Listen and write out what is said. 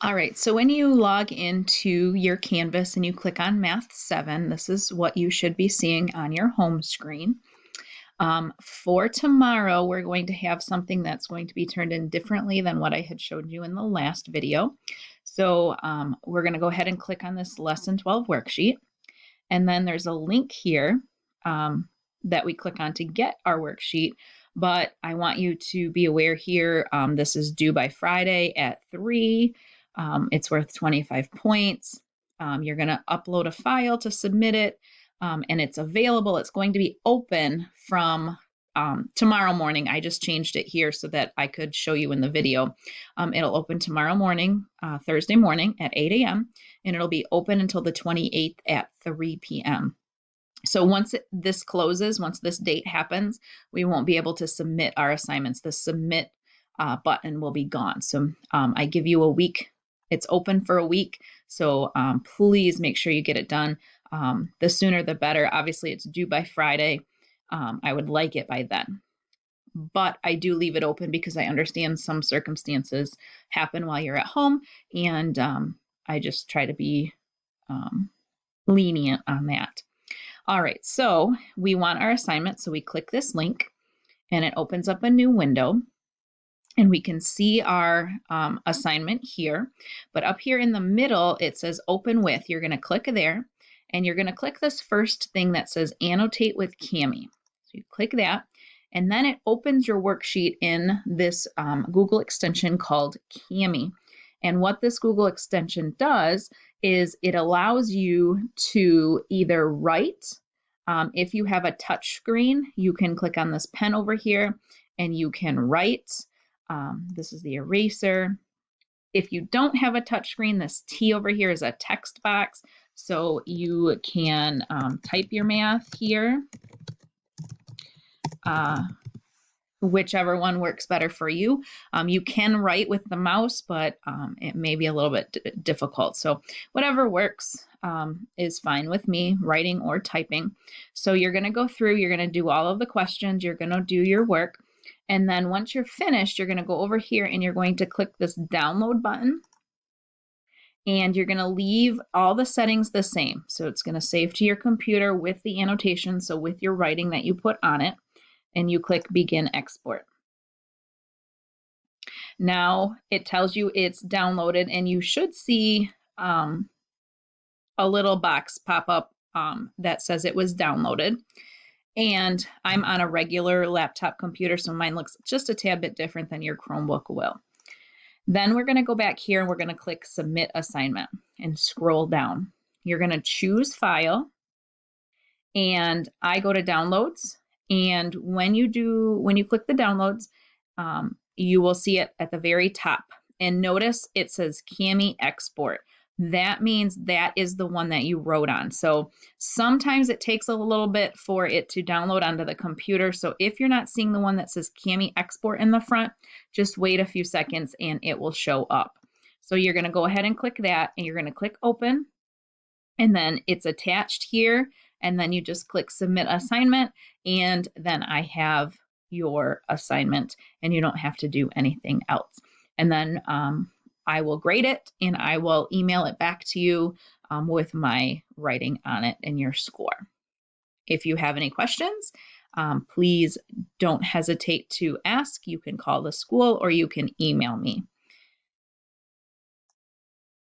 All right, so when you log into your Canvas and you click on Math 7, this is what you should be seeing on your home screen. For tomorrow, we're going to have something that's going to be turned in differently than what I had showed you in the last video. So we're going to go ahead and click on this Lesson 12 worksheet. And then there's a link here that we click on to get our worksheet. But I want you to be aware here, this is due by Friday at 3. It's worth 25 points. You're going to upload a file to submit it, and it's available. It's going to be open from tomorrow morning. I just changed it here so that I could show you in the video. It'll open tomorrow morning, Thursday morning at 8 a.m., and it'll be open until the 28th at 3 p.m. So once this closes, once this date happens, we won't be able to submit our assignments. The submit button will be gone. So I give you a week. It's open for a week. So please make sure you get it done. The sooner the better. Obviously, it's due by Friday. I would like it by then. But I do leave it open because I understand some circumstances happen while you're at home. And I just try to be lenient on that. All right, so we want our assignment. So we click this link and it opens up a new window. And we can see our assignment here. But up here in the middle, it says open with. You're going to click there. And you're going to click this first thing that says annotate with Kami. So you click that. And then it opens your worksheet in this Google extension called Kami. And what this Google extension does is it allows you to either write. If you have a touch screen, you can click on this pen over here and you can write. This is the eraser. If you don't have a touch screen, this T over here is a text box. So you can type your math here. Whichever one works better for you. You can write with the mouse, but it may be a little bit difficult. So whatever works is fine with me, writing or typing. So you're going to go through, you're going to do all of the questions, you're going to do your work. And then once you're finished, you're going to go over here and you're going to click this download button. And you're going to leave all the settings the same. So it's going to save to your computer with the annotation, so with your writing that you put on it. And you click begin export. Now it tells you it's downloaded and you should see a little box pop up that says it was downloaded. And I'm on a regular laptop computer, so mine looks just a tad bit different than your Chromebook will. Then we're going to go back here and we're going to click submit assignment and scroll down. You're going to choose file and I go to downloads. And when you click the downloads, you will see it at the very top. And notice it says Kami export. That means that is the one that you wrote on. So sometimes it takes a little bit for it to download onto the computer. So if you're not seeing the one that says Kami export in the front, just wait a few seconds and it will show up. So you're going to go ahead and click that and you're going to click open. And then it's attached here. And then you just click submit assignment. And then I have your assignment and you don't have to do anything else. And then I will grade it and I will email it back to you with my writing on it and your score. If you have any questions, please don't hesitate to ask. You can call the school or you can email me.